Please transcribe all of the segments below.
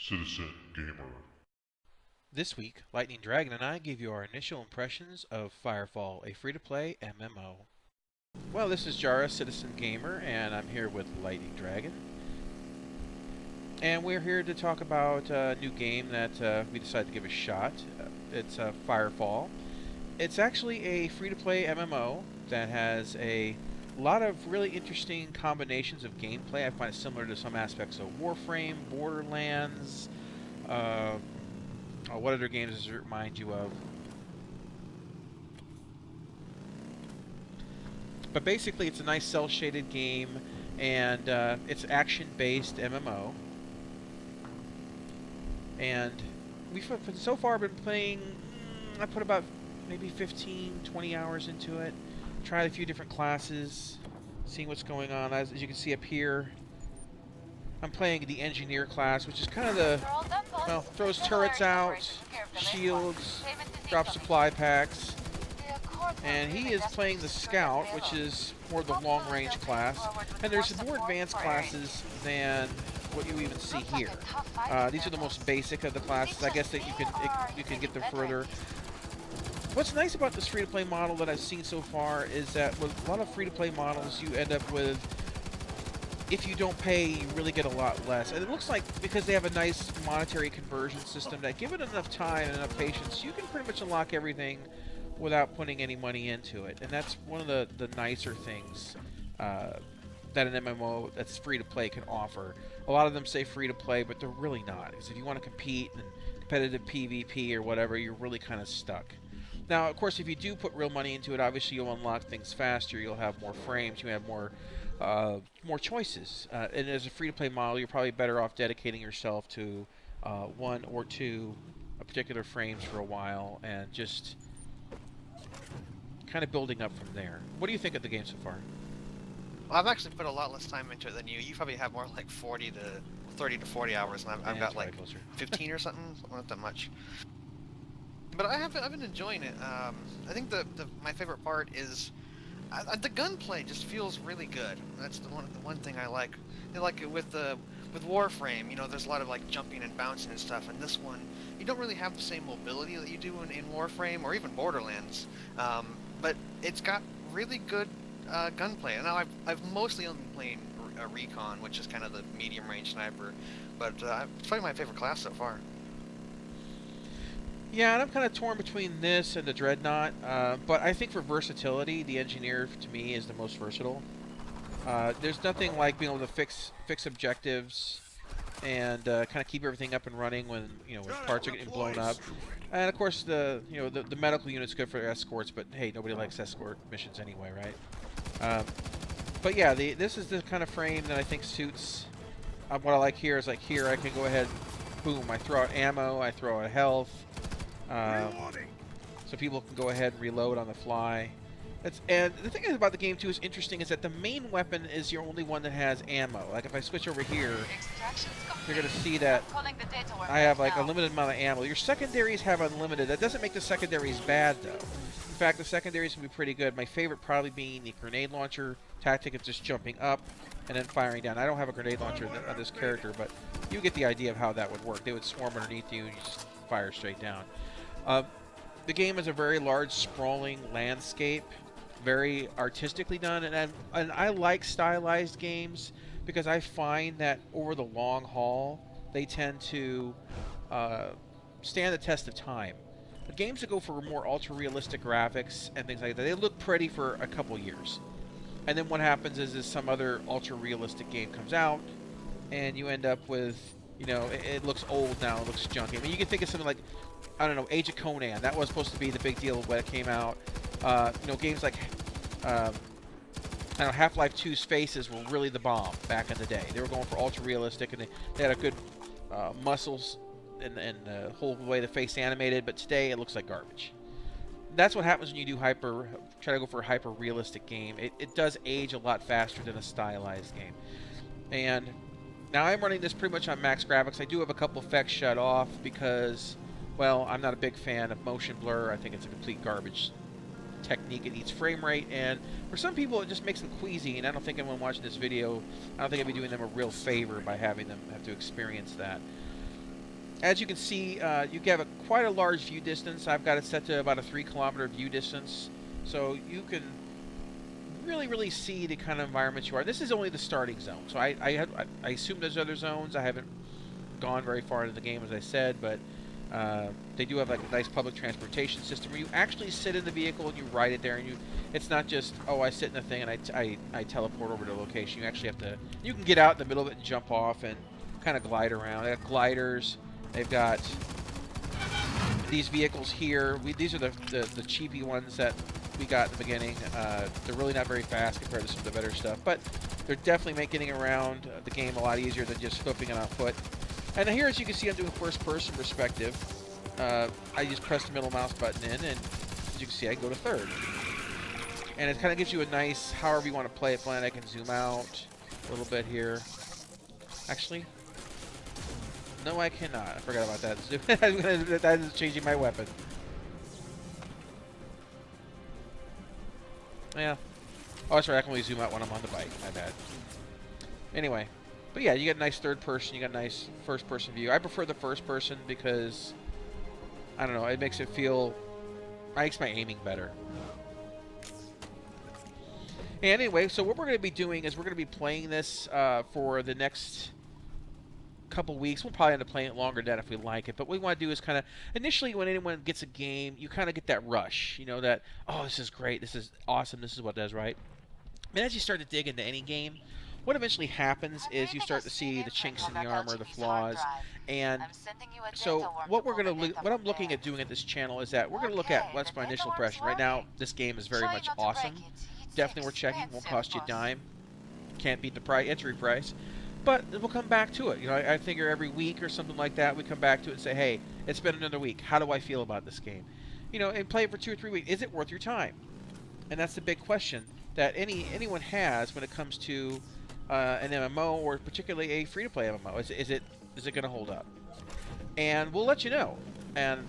Citizen Gamer. This week, Lightning Dragon and I give you our initial impressions of Firefall, a free-to-play MMO. Well, this is Jara, Citizen Gamer, and I'm here with Lightning Dragon. And we're here to talk about a new game that we decided to give a shot. It's Firefall. It's actually a free-to-play MMO that has a lot of really interesting combinations of gameplay. I find it similar to some aspects of Warframe, Borderlands. What other games does it remind you of? But basically, it's a nice cel-shaded game, and it's action-based MMO. And we've so far been playing. I put about maybe 15, 20 hours into it. Tried a few different classes, seeing what's going on. As you can see up here, I'm playing the engineer class, which is kind of the, well, throws turrets out, shields, drops supply packs. And he is playing the scout, which is more the long-range class. And there's more advanced classes than what you even see here. These are the most basic of the classes. I guess that you can get them further. What's nice about this free-to-play model that I've seen so far is that with a lot of free-to-play models, you end up with, if you don't pay, you really get a lot less. And it looks like because they have a nice monetary conversion system that, given enough time and enough patience, you can pretty much unlock everything without putting any money into it. And that's one of the nicer things that an MMO that's free-to-play can offer. A lot of them say free-to-play, but they're really not. Because if you want to compete in competitive PvP or whatever, you're really kind of stuck. Now, of course, if you do put real money into it, obviously you'll unlock things faster. You'll have more frames. You have more choices. And as a free-to-play model, you're probably better off dedicating yourself to one or two particular frames for a while and just kind of building up from there. What do you think of the game so far? Well, I've actually put a lot less time into it than you. You probably have more like 30 to 40 hours, and I've got like 15 or something, not that much. But I've been enjoying it. I think my favorite part is the gunplay just feels really good. That's the one thing I like. I like it with Warframe. You know, there's a lot of like jumping and bouncing and stuff. And this one, you don't really have the same mobility that you do in Warframe or even Borderlands. But it's got really good gunplay. And now I've mostly only been playing Recon, which is kind of the medium range sniper. But it's probably my favorite class so far. Yeah, and I'm kind of torn between this and the Dreadnought, but I think for versatility, the Engineer, to me, is the most versatile. There's nothing like being able to fix objectives and kind of keep everything up and running when when parts are getting blown up. And of course, the medical unit's good for escorts, but hey, nobody likes escort missions anyway, right? But yeah, this is the kind of frame that I think suits. What I like here is like here I can go ahead, boom, I throw out ammo, I throw out health. So people can go ahead and reload on the fly. And the thing about the game too is interesting is that the main weapon is your only one that has ammo. Like if I switch over here, you're going to see that I have like a limited amount of ammo. Your secondaries have unlimited. That doesn't make the secondaries bad though. In fact, the secondaries can be pretty good. My favorite probably being the grenade launcher tactic of just jumping up and then firing down. I don't have a grenade launcher on this character, but you get the idea of how that would work. They would swarm underneath you and you just fire straight down. The game is a very large, sprawling landscape, very artistically done, and I like stylized games because I find that over the long haul, they tend to stand the test of time. The games that go for more ultra-realistic graphics and things like that, they look pretty for a couple years. And then what happens is some other ultra-realistic game comes out, and you end up with, it looks old now, it looks junky. I mean, you can think of something like, I don't know, Age of Conan. That was supposed to be the big deal when it came out. Games like, I don't know, Half-Life 2's faces were really the bomb back in the day. They were going for ultra-realistic, and they had a good muscles and the whole way the face animated, but today it looks like garbage. That's what happens when you do try to go for a hyper-realistic game. It does age a lot faster than a stylized game. And now I'm running this pretty much on max graphics. I do have a couple effects shut off because, well, I'm not a big fan of motion blur. I think it's a complete garbage technique. It eats frame rate, and for some people it just makes them queasy, and I don't think anyone watching this video, I don't think I'd be doing them a real favor by having them have to experience that. As you can see, you have quite a large view distance. I've got it set to about a 3 kilometer view distance, so you can really see the kind of environment you are. This is only the starting zone, so I assume there's other zones. I haven't gone very far into the game, as I said, but they do have like a nice public transportation system where you actually sit in the vehicle and you ride it there, and it's not just, oh, I sit in the thing and I teleport over to the location. You actually have to, you can get out in the middle of it and jump off and kind of glide around. They have gliders. They've got these vehicles here. These are the cheapy ones that we got in the beginning. They're really not very fast compared to some of the better stuff, but they're definitely making getting around the game a lot easier than just flipping it on foot. And here, as you can see, I'm doing first-person perspective. I just press the middle mouse button in, and as you can see, I go to third. And it kind of gives you a nice, however you want to play it, plan. I can zoom out a little bit here. Actually, no, I cannot. I forgot about that. That is changing my weapon. Yeah. Oh, that's right. I can only zoom out when I'm on the bike. My bad. Anyway. But yeah, you get a nice third person. You got a nice first person view. I prefer the first person because, I don't know, it makes it feel, makes my aiming better. And anyway, so what we're going to be doing is we're going to be playing this for the next couple weeks. We'll probably end up playing it longer than that if we like it. But what we want to do is kind of, initially when anyone gets a game, you kind of get that rush. You know, that, oh, this is great. This is awesome. This is what it does right. And as you start to dig into any game, what eventually happens is you start to see the chinks in the armor, the flaws, and so what I'm looking at doing at this channel is that we're going to look at what's my initial impression. Right now, this game is very much awesome. Definitely worth checking. Won't cost you a dime. Can't beat the entry price. But we'll come back to it. You know, I figure every week or something like that, we come back to it and say, hey, it's been another week. How do I feel about this game? You know, and play it for 2 or 3 weeks. Is it worth your time? And that's the big question that anyone has when it comes to an MMO, or particularly a free-to-play MMO. Is it going to hold up? And we'll let you know. And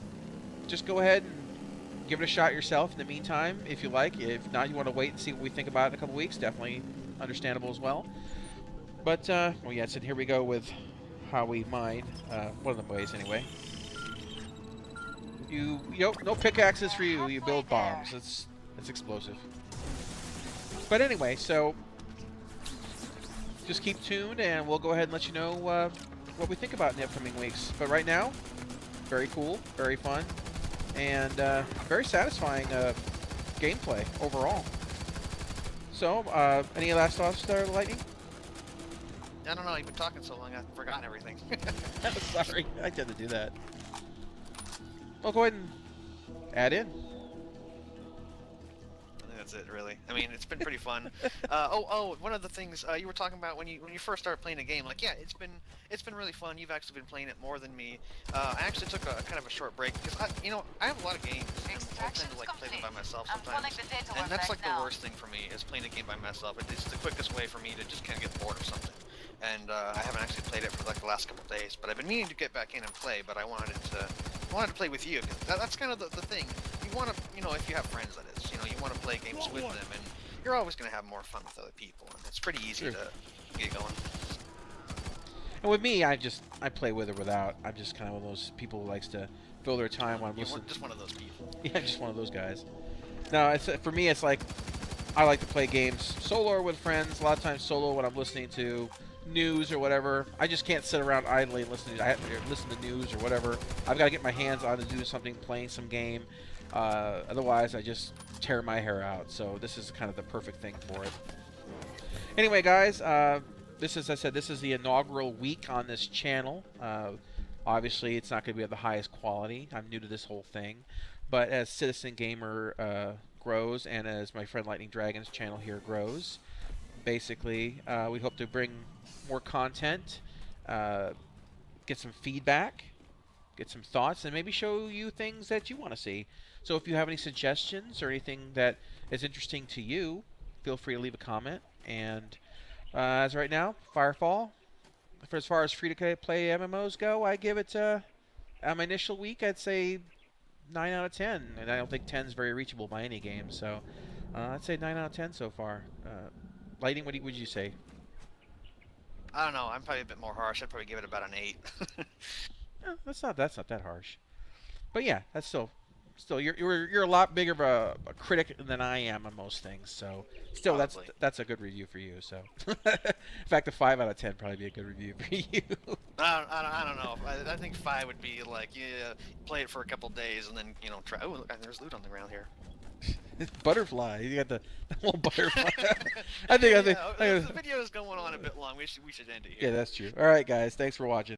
just go ahead and give it a shot yourself in the meantime, if you like. If not, you want to wait and see what we think about it in a couple weeks. Definitely understandable as well. But, well, yeah, so here we go with how we mine. One of the ways, anyway. No pickaxes for you. You build bombs. It's explosive. But anyway, so just keep tuned, and we'll go ahead and let you know what we think about in the upcoming weeks. But right now, very cool, very fun, and very satisfying gameplay overall. So, any last thoughts there, Lightning? I don't know, you've been talking so long, I've forgotten everything. Sorry, I tend to do that. Well, go ahead and add in. That's it, really. I mean, it's been pretty fun. One of the things you were talking about when you first started playing a game, like, yeah, it's been really fun. You've actually been playing it more than me. I actually took a kind of a short break because I have a lot of games. And I tend to like play them by myself sometimes, and that's like the worst thing for me is playing a game by myself. It's the quickest way for me to just kind of get bored of something. And I haven't actually played it for like the last couple of days, but I've been meaning to get back in and play. But I wanted to play with you. That's kind of the thing. You want to, if you have friends, that is, you want to play games with them, and you're always going to have more fun with other people, and it's pretty easy to get going. And with me, I play with or without. I'm just kind of one of those people who likes to fill their time while I'm listening. Just one of those people. Yeah, just one of those guys. No, for me, it's like I like to play games solo or with friends. A lot of times solo when I'm listening to news or whatever. I just can't sit around idly and listen to news or whatever. I've got to get my hands on to do something, playing some game. Otherwise, I just tear my hair out. So this is kind of the perfect thing for it. Anyway, guys, this is, as I said, this is the inaugural week on this channel. Obviously, it's not going to be of the highest quality. I'm new to this whole thing. But as Citizen Gamer grows, and as my friend Lightning Dragon's channel here grows, basically, we hope to bring more content, get some feedback, get some thoughts, and maybe show you things that you want to see. So if you have any suggestions or anything that is interesting to you, feel free to leave a comment. And as right now, Firefall, for as far as free-to-play MMOs go, I give it, on my initial week, I'd say 9 out of 10. And I don't think 10 is very reachable by any game. So I'd say 9 out of 10 so far. Lightning, what would you say? I don't know. I'm probably a bit more harsh. I'd probably give it about an 8. Yeah, that's not that harsh. But yeah, that's still you're a lot bigger of a critic than I am on most things. So still, Probably. that's a good review for you. So in fact, a 5 out of 10 probably be a good review for you. I don't know. I think 5 would be like, yeah, play it for a couple days and then, you know, try. Oh, look, there's loot on the ground here. Butterfly, you got the little butterfly. I think the video is going on a bit long. We should end it here. Yeah, that's true. All right, guys, thanks for watching.